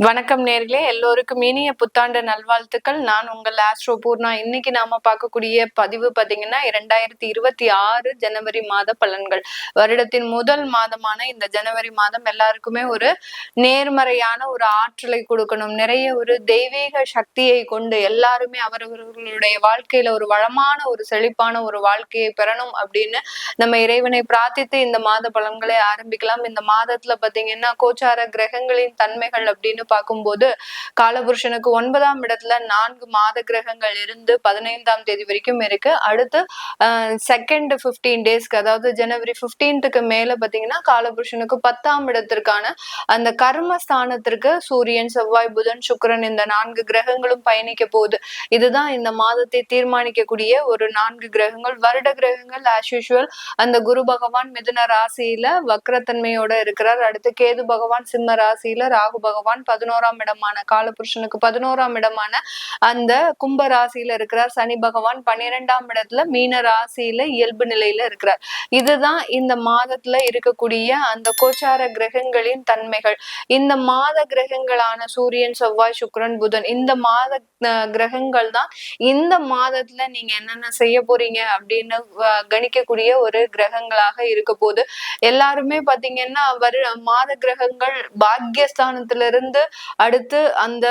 வணக்கம் நேர்களே, எல்லோருக்கும் இனிய புத்தாண்டு நல்வாழ்த்துக்கள். நான் உங்கள் ஆஸ்ட்ரோ பூர்ணா. இன்னைக்கு நாம பார்க்கக்கூடிய பதிவு பாத்தீங்கன்னா 2026 ஜனவரி மாத பலன்கள். வருடத்தின் முதல் மாதமான இந்த ஜனவரி மாதம் எல்லாருக்குமே ஒரு நேர்மறையான ஒரு ஆற்றலை கொடுக்கணும். நிறைய ஒரு தெய்வீக சக்தியை கொண்டு எல்லாருமே அவரவர்களுடைய வாழ்க்கையில ஒரு வளமான ஒரு செழிப்பான ஒரு வாழ்க்கையை பெறணும் அப்படின்னு நம்ம இறைவனை பிரார்த்தித்து இந்த மாத பலன்களை ஆரம்பிக்கலாம். இந்த மாதத்துல பாத்தீங்கன்னா கோச்சார கிரகங்களின் தன்மைகள் அப்படின்னு பார்க்கும்போது காலபுருஷனுக்கு 9ஆம் இடத்துல 4 மாத கிரகங்கள் இருந்து 15ஆம் தேதி வரைக்கும் இருக்கு. அடுத்து செகண்ட் 15 டேஸ்க்கு, அதாவது ஜனவரி 15க்கு மேல பாத்தீங்கன்னா காலபுருஷனுக்கு 10ஆம் இடத்திற்கான அந்த கர்மஸ்தானத்திற்கு சூரியன், செவ்வாய், புதன், சுக்கிரன் இந்த 4 கிரகங்களும் பயணிக்க போகுது. இதுதான் இந்த மாதத்தை தீர்மானிக்கக்கூடிய ஒரு 4 கிரகங்கள். வருட கிரகங்கள் ஆஸ் யூஷுவல் அந்த குரு பகவான் மிதுன ராசியில வக்ரத்தன்மையோட இருக்கிறார். அடுத்து கேது பகவான் சிம்ம ராசியில, ராகு பகவான் 11ஆம் இடமான காலபுருஷனுக்கு 11ஆம் இடமான அந்த கும்ப ராசியில இருக்கிறார். சனி பகவான் 12ஆம் இடத்துல மீன ராசியில இயல்பு நிலையில இருக்கிறார். இதுதான் இந்த மாதத்துல இருக்கக்கூடிய அந்த கோச்சார கிரகங்களின் தன்மைகள். இந்த மாத கிரகங்களான சூரியன், செவ்வாய், சுக்கிரன், புதன் இந்த மாத கிரகங்கள் தான் இந்த மாதத்துல நீங்க என்னென்ன செய்ய போறீங்க அப்படின்னு கணிக்கக்கூடிய ஒரு கிரகங்களாக இருக்க போது. எல்லாருமே பாத்தீங்கன்னா மாத கிரகங்கள் பாக்யஸ்தானத்துல இருந்து அடுத்து அந்த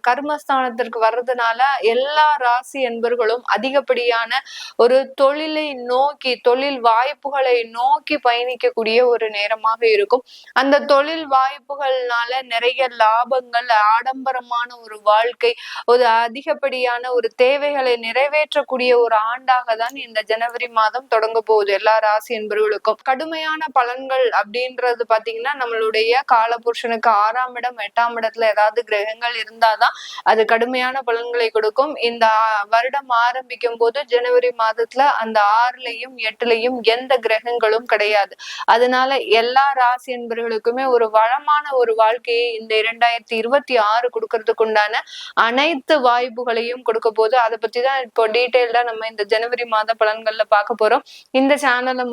கர்மஸ்தானத்திற்கு வர்றதுனால எல்லா ராசி என்பர்களும் அதிகப்படியான ஒரு தொழிலை நோக்கி, தொழில் வாய்ப்புகளை நோக்கி பயணிக்கக்கூடிய ஒரு நேரமாக இருக்கும். அந்த தொழில் வாய்ப்புகள்னால நிறைய லாபங்கள், ஆடம்பரமான ஒரு வாழ்க்கை, ஒரு அதிகப்படியான ஒரு தேவைகளை நிறைவேற்றக்கூடிய ஒரு ஆண்டாக தான் இந்த ஜனவரி மாதம் தொடங்க போகுது எல்லா ராசி என்பவர்களுக்கும். கடுமையான பலன்கள் அப்படின்றது பாத்தீங்கன்னா நம்மளுடைய காலபுருஷனுக்கு 6ஆம் இடம் 8ஆம் இடத்துல ஏதாவது கிரகங்கள் இருந்தாதான் அது கடுமையான பலன்களை கொடுக்கும். இந்த வருடம் ஆரம்பிக்கும் போது ஜனவரி மாதத்துல அந்த 6லயும் 8லயும் எந்த கிரகங்களும் கிடையாது. அதனால எல்லா ராசி என்பவர்களுக்குமே ஒரு வளமான ஒரு வாழ்க்கையை இந்த 2026 கொடுக்கறதுக்கு உண்டான அனைத்து வாய்ப்புகளையும் கொடுக்க போது. அதை பத்தி தான் இப்போ டீட்டெயில்டா நம்ம இந்த ஜனவரி மாத பலன்கள்ல பார்க்க போறோம். இந்த சேனலை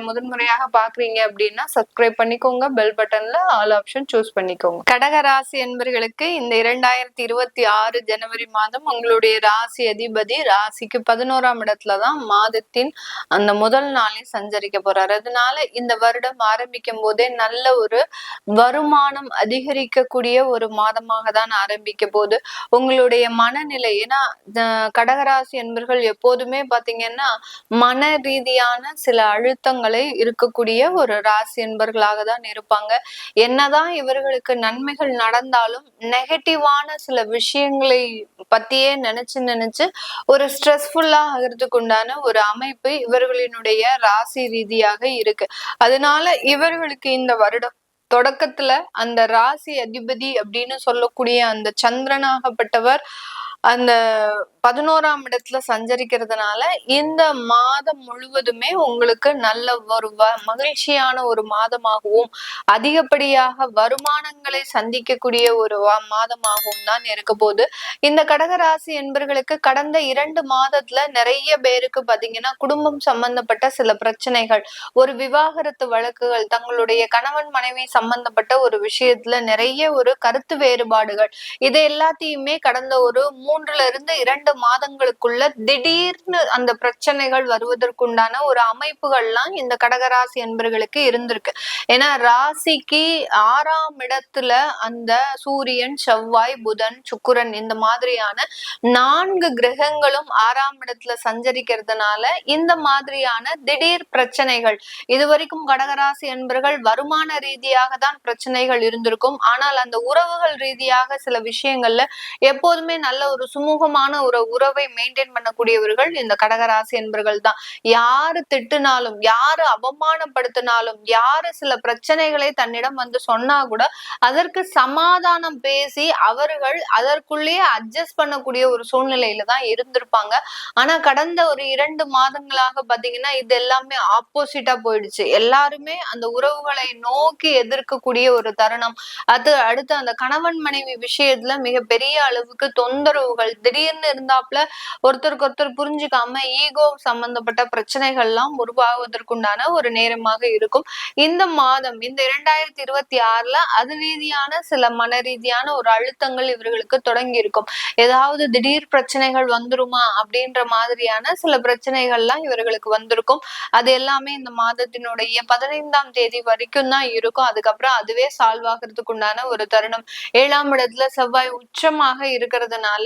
முதன்முறையாக பாக்குறீங்க அப்படின்னா சப்ஸ்கிரைப் பண்ணிக்கோங்க. பெல் பட்டன்ல ஆல் ஆப்ஷன் சூஸ் பண்ணிக்கோங்க. கடக ராசி என்பர்களுக்கு இந்த 2026 ஜனவரி மாதம் உங்களுடைய ராசி அதிபதி ராசிக்கு 11ஆம் இடத்துலதான் மாதத்தின் அந்த முதல் நாளில் சஞ்சரிக்க போறாரு. அதனால இந்த வருடம் ஆரம்பிக்கும் போதே நல்ல ஒரு வருமானம் அதிகரிக்கக்கூடிய ஒரு மாதமாக தான் ஆரம்பிக்க போது. உங்களுடைய மனநிலை, ஏன்னா கடகராசி என்பர்கள் எப்போதுமே பாத்தீங்கன்னா மன ரீதியான சில அழுத்தங்களை இருக்கக்கூடிய ஒரு ராசி என்பர்களாக தான் இருப்பாங்க. என்னதான் இவர்களுக்கு நன்மைகள் நடந்தாலும் நெகட்டிவான சில விஷயங்களை பத்தியே நினைச்சு ஒரு ஸ்ட்ரெஸ்ஃபுல்லா ஆகிறதுக்கு உண்டான ஒரு அமைப்பு இவர்களினுடைய ராசி ரீதியாக இருக்கு. அதனால இவர்களுக்கு இந்த வருடம் தொடக்கத்துல அந்த ராசி அதிபதி அப்படின்னு சொல்லக்கூடிய அந்த சந்திரனாகப்பட்டவர் அந்த 11ஆம் இடத்துல சஞ்சரிக்கிறதுனால இந்த மாதம் முழுவதுமே உங்களுக்கு நல்ல ஒரு மகிழ்ச்சியான ஒரு மாதமாகவும் அதிகப்படியாக வருமானங்களை சந்திக்கக்கூடிய ஒரு மாதமாகவும் தான் இருக்க போது. இந்த கடகராசி என்பர்களுக்கு கடந்த 2 மாதத்துல நிறைய பேருக்கு பாத்தீங்கன்னா குடும்பம் சம்பந்தப்பட்ட சில பிரச்சனைகள், ஒரு விவாகரத்து வழக்குகள், தங்களுடைய கணவன் மனைவி சம்பந்தப்பட்ட ஒரு விஷயத்துல நிறைய ஒரு கருத்து வேறுபாடுகள், இது எல்லாத்தையுமே கடந்த ஒரு 3 to 2 மாதங்களுக்குள்ள திடீர்னு அந்த பிரச்சனைகள் வருவதற்குண்டான ஒரு அமைப்புகள்லாம் இந்த கடகராசி என்பர்களுக்கு இருந்திருக்கு. ஏன்னா ராசிக்கு 6ஆம் இடத்துல அந்த சூரியன், செவ்வாய், புதன், சுக்கிரன் இந்த மாதிரியான 4 கிரகங்களும் 6ஆம் இடத்துல சஞ்சரிக்கிறதுனால இந்த மாதிரியான திடீர் பிரச்சனைகள், இதுவரைக்கும் கடகராசி என்பர்கள் வருமான ரீதியாக தான் பிரச்சனைகள் இருந்திருக்கும். ஆனால் அந்த உறவுகள் ரீதியாக சில விஷயங்கள்ல எப்போதுமே நல்ல ஒரு சுமூகமான ஒரு உறவை மெயின்டைன் பண்ணக்கூடியவர்கள் இந்த கடகராசி என்பர்கள் தான். யாரு திட்டுனாலும், யாரு அவமானப்படுத்தினாலும், யாரு சில பிரச்சனைகளை தன்னிடம் வந்து சொன்னா கூட அதற்கு சமாதானம் பேசி அவர்கள் அதற்குள்ளேயே அட்ஜஸ்ட் பண்ணக்கூடிய ஒரு சூழ்நிலையில தான் இருந்திருப்பாங்க. ஆனா கடந்த ஒரு 2 மாதங்களாக பாத்தீங்கன்னா இது எல்லாமே ஆப்போசிட்டா போயிடுச்சு. எல்லாருமே அந்த உறவுகளை நோக்கி எதிர்க்கக்கூடிய ஒரு தருணம். அடுத்து அந்த கணவன் மனைவி விஷயத்துல மிக பெரிய அளவுக்கு தொந்தரவு சச்சரவுகள் திடீர்னு இருந்தாப்புல ஒருத்தருக்கு ஒருத்தர் புரிஞ்சுக்காம ஈகோ சம்பந்தப்பட்ட பிரச்சனைகள்லாம் உருவாகுவதற்குண்டான ஒரு நேரமாக இருக்கும். இந்த மாதம் இந்த 2026ல அது ரீதியான சில மன ரீதியான ஒரு அழுத்தங்கள் இவர்களுக்கு தொடங்கி இருக்கும். ஏதாவது திடீர் பிரச்சனைகள் வந்துருமா அப்படின்ற மாதிரியான சில பிரச்சனைகள்லாம் இவர்களுக்கு வந்திருக்கும். அது எல்லாமே இந்த மாதத்தினுடைய 15ஆம் தேதி வரைக்கும் தான் இருக்கும். அதுக்கப்புறம் அதுவே சால்வ் ஆகிறதுக்கு உண்டான ஒரு தருணம். 7ஆம் இடத்துல செவ்வாய் உச்சமாக இருக்கிறதுனால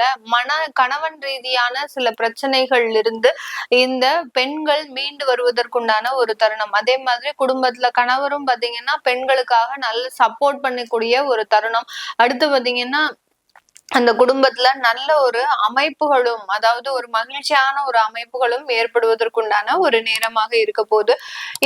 கணவன் ரீதியான சில பிரச்சனைகள் இருந்து இந்த பெண்கள் மீண்டு வருவதற்குண்டான ஒரு தருணம். அதே மாதிரி குடும்பத்துல கணவரும் பாத்தீங்கன்னா பெண்களுக்காக நல்ல சப்போர்ட் பண்ணக்கூடிய ஒரு தருணம். அடுத்து பாத்தீங்கன்னா அந்த குடும்பத்துல நல்ல ஒரு அமைப்புகளும், அதாவது ஒரு மகிழ்ச்சியான ஒரு அமைப்புகளும் ஏற்படுவதற்குண்டான ஒரு நேரமாக இருக்க போது.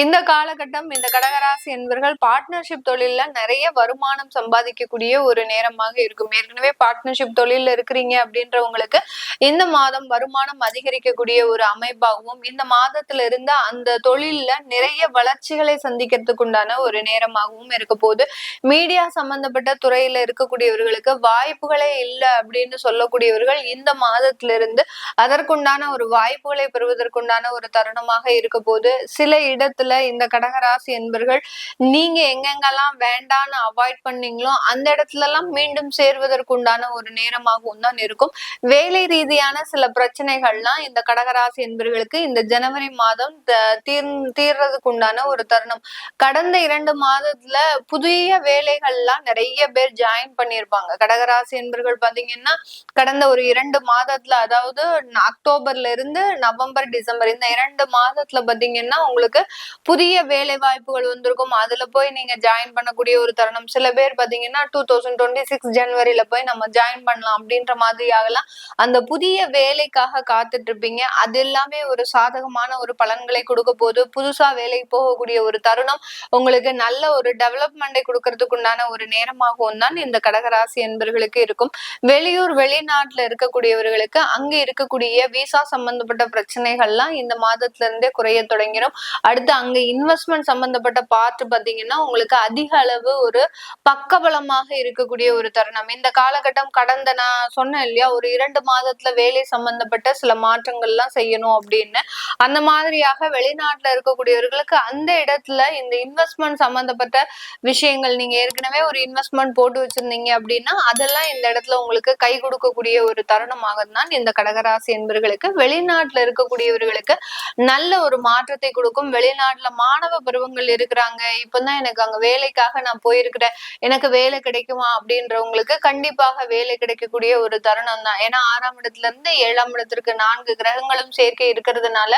இந்த காலகட்டம் இந்த கடகராசி என்பவர்கள் பார்ட்னர்ஷிப் தொழில்ல நிறைய வருமானம் சம்பாதிக்கக்கூடிய ஒரு நேரமாக இருக்கும். ஏற்கனவே பார்ட்னர்ஷிப் தொழில்ல இருக்கிறீங்க அப்படின்றவங்களுக்கு இந்த மாதம் வருமானம் அதிகரிக்கக்கூடிய ஒரு அமைப்பாகவும், இந்த மாதத்துல இருந்து அந்த தொழில்ல நிறைய வளர்ச்சிகளை சந்திக்கிறதுக்கு உண்டான ஒரு நேரமாகவும் இருக்க போது. மீடியா சம்பந்தப்பட்ட துறையில இருக்கக்கூடியவர்களுக்கு வாய்ப்புகளே இல்ல அப்படின்னு சொல்லக்கூடியவர்கள் இந்த மாதத்திலிருந்து அதற்குண்டான ஒரு வாய்ப்புகளை பெறுவதற்குண்டான ஒரு தருணமாக இருக்க போது. சில இடத்துல இந்த கடகராசி என்பர்கள் நீங்க எங்கெங்கெல்லாம் வேண்டான்னு அவாய்ட் பண்ணீங்களோ அந்த இடத்துல எல்லாம் மீண்டும் சேர்வதற்குண்டான ஒரு நேரமாகவும் தான் இருக்கும். வேலை ரீதியான சில பிரச்சனைகள்லாம் இந்த கடகராசி என்பர்களுக்கு இந்த ஜனவரி மாதம் தீர்றதுக்கு உண்டான ஒரு தருணம். கடந்த 2 மாதத்துல புதிய வேலைகள்லாம் நிறைய பேர் ஜாயின் பண்ணியிருப்பாங்க. கடகராசி என்பர்கள் பாத்தீங்கன்னா கடந்த ஒரு 2 மாதத்துல, அதாவது அக்டோபர்ல இருந்து நவம்பர் டிசம்பர் இந்த 2 மாதத்துல பாத்தீங்கன்னா உங்களுக்கு புதிய வேலை வாய்ப்புகள் வந்திருக்கும். அதுல போய் நீங்க ஜாயின் பண்ணக்கூடிய ஒரு தருணம். சில பேர் பாத்தீங்கன்னா 2026 ஜனவரியில போய் நம்ம ஜாயின் பண்ணலாம் அப்படின்ற மாதிரி ஆகலாம். அந்த புதிய வேலைக்காக காத்துட்டு இருப்பீங்க. அது எல்லாமே ஒரு சாதகமான ஒரு பலன்களை கொடுக்க போது. புதுசா வேலைக்கு போகக்கூடிய ஒரு தருணம் உங்களுக்கு நல்ல ஒரு டெவலப்மெண்டை கொடுக்கறதுக்கு உண்டான ஒரு நேரமாகவும் தான் இந்த கடகராசி என்பவர்களுக்கு இருக்கும். வெளியூர் வெளிநாட்டுல இருக்கக்கூடியவர்களுக்கு அங்க இருக்கக்கூடிய விசா சம்பந்தப்பட்ட பிரச்சனைகள்லாம் இந்த மாதத்துல இருந்தே குறைய தொடங்கிடும். அடுத்து அங்க இன்வெஸ்ட்மெண்ட் சம்பந்தப்பட்ட பார்ட் பாத்தீங்கன்னா உங்களுக்கு அதிக அளவு ஒரு பக்கபலமாக இருக்கக்கூடிய ஒரு தருணம். இந்த காலகட்டம் கடந்த நான் சொன்னேன் இல்லையா, ஒரு 2 மாதத்துல வேலை சம்பந்தப்பட்ட சில மாற்றங்கள்லாம் செய்யணும் அப்படின்னு. அந்த மாதிரியாக வெளிநாட்டுல இருக்கக்கூடியவர்களுக்கு அந்த இடத்துல இந்த இன்வெஸ்ட்மெண்ட் சம்பந்தப்பட்ட விஷயங்கள், நீங்க ஏற்கனவே ஒரு இன்வெஸ்ட்மெண்ட் போட்டு வச்சிருந்தீங்க அப்படின்னா அதெல்லாம் இந்த இடத்துல உங்களுக்கு கை கொடுக்கக்கூடிய ஒரு தருணமாக தான் இந்த கடகராசி என்பவர்களுக்கு. வெளிநாட்டுல இருக்கக்கூடியவர்களுக்கு நல்ல ஒரு மாற்றத்தை கொடுக்கும். வெளிநாட்டுல மாணவ பருவங்கள் இருக்கிறாங்க, இப்பதான் எனக்கு அங்க வேலைக்காக நான் போயிருக்கிறேன், எனக்கு வேலை கிடைக்குமா அப்படின்றவங்களுக்கு கண்டிப்பாக வேலை கிடைக்கக்கூடிய ஒரு தருணம் தான். ஏன்னா 6ஆம் இடத்துல இருந்து 7ஆம் இடத்திற்கு 4 கிரகங்களும் சேர்க்கை இருக்கிறதுனால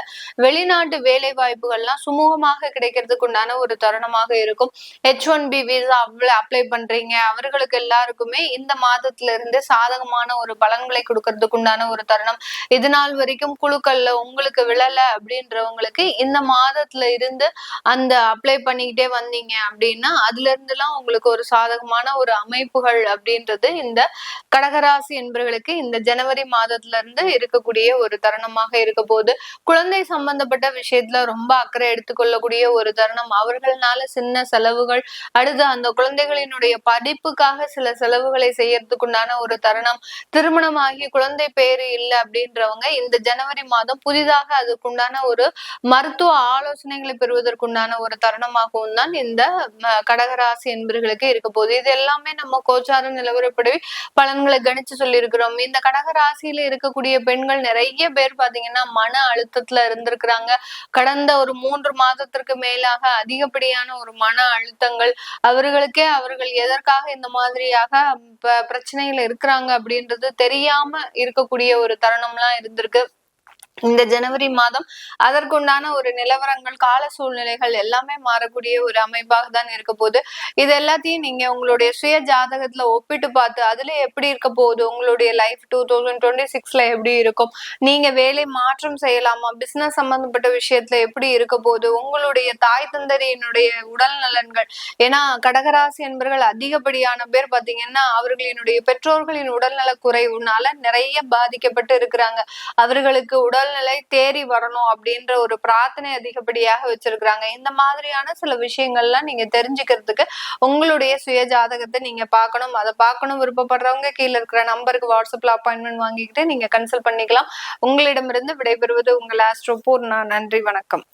வெளிநாட்டு வேலை வாய்ப்புகள்லாம் சுமூகமாக கிடைக்கிறதுக்கு உண்டான ஒரு தருணமாக இருக்கும். H1B விசா அப்ளை பண்றீங்க அவர்களுக்கு எல்லாருக்குமே இந்த மாதத்துல இருந்து சாதகமான ஒரு பலன்களை கொடுக்கறதுக்கு உண்டான ஒரு தருணம். இது நாள் வரைக்கும் குழுக்கள்ல உங்களுக்கு விழல அப்படின்றவங்களுக்கு இந்த மாதத்துல இருந்து அந்த அப்ளை பண்ணிக்கிட்டே வந்தீங்க அப்படின்னா அதுல இருந்து எல்லாம் உங்களுக்கு ஒரு சாதகமான ஒரு அமைப்புகள் அப்படின்றது இந்த கடகராசி என்பவர்களுக்கு இந்த ஜனவரி மாதத்துல இருந்து இருக்கக்கூடிய ஒரு தருணமாக இருக்க போது. குழந்தை சம்பந்தப்பட்ட விஷயத்துல ரொம்ப அக்கறை எடுத்துக்கொள்ளக்கூடிய ஒரு தருணம். அவர்களால சின்ன செலவுகள், அடுத்து அந்த குழந்தைகளினுடைய படிப்புக்காக சில செலவுகளை செய்யறதுக்குண்டான ஒரு தருணம். திருமணமாகி குழந்தை பேரு இல்லை அப்படின்றவங்க இந்த ஜனவரி மாதம் புதிதாக அதுக்குண்டான ஒரு மருத்துவ ஆலோசனைகளை பெறுவதற்குண்டான ஒரு தருணமாகவும் தான் இந்த கடகராசி என்பவர்களுக்கு இருக்க போகுது. இது எல்லாமே நம்ம கோச்சார நிலவரப்படி பலன்களை கணிச்சு சொல்லியிருக்கிறோம். இந்த கடகராசியில இருக்கக்கூடிய பெண்கள் நிறைய பேர் பாத்தீங்கன்னா மன அழுத்தத்துல இருந்திருக்கிறாங்க. கடந்த ஒரு 3 மாதத்திற்கு மேலாக அதிகப்படியான ஒரு மன அழுத்தங்கள், அவர்களுக்கே அவர்கள் எதற்காக இந்த மாதிரியாக பிரச்சனைகள் இருக்கிறாங்க அப்படின்றது தெரியாம இருக்கக்கூடிய ஒரு தருணம்லாம் இருந்திருக்கு. இந்த ஜனவரி மாதம் அதற்குண்டான ஒரு நிலவரங்கள், கால சூழ்நிலைகள் எல்லாமே மாறக்கூடிய ஒரு அமைப்பாக தான் இருக்க போகுது. இது எல்லாத்தையும் நீங்க உங்களுடைய சுய ஜாதகத்துல ஒப்பிட்டு பார்த்து அதுல எப்படி இருக்க போகுது, உங்களுடைய லைஃப் 2026ல எப்படி இருக்கும், நீங்க வேலை மாற்றம் செய்யலாமா, பிசினஸ் சம்பந்தப்பட்ட விஷயத்துல எப்படி இருக்க போகுது, உங்களுடைய தாய் தந்தரியினுடைய உடல் நலன்கள். ஏன்னா கடகராசி என்பவர்கள் அதிகப்படியான பேர் பாத்தீங்கன்னா அவர்களினுடைய பெற்றோர்களின் உடல்நல குறைவுனால நிறைய பாதிக்கப்பட்டு இருக்கிறாங்க. அவர்களுக்கு உடல் உடல்நிலை தேறி வரணும் அப்படின்ற ஒரு பிரார்த்தனை அதிகப்படியாக வச்சிருக்கிறாங்க. இந்த மாதிரியான சில விஷயங்கள்லாம் நீங்க தெரிஞ்சுக்கிறதுக்கு உங்களுடைய சுய ஜாதகத்தை நீங்க பார்க்கணும். அதை பார்க்கணும் விருப்பப்படுறவங்க கீழே இருக்கிற நம்பருக்கு வாட்ஸ்அப்ல அப்பாயின்மெண்ட் வாங்கிக்கிட்டு நீங்க கன்சல்ட் பண்ணிக்கலாம். உங்களிடமிருந்து விடைபெறுவது உங்கள் ஆஸ்ட்ரோ பூர்ணா. நன்றி, வணக்கம்.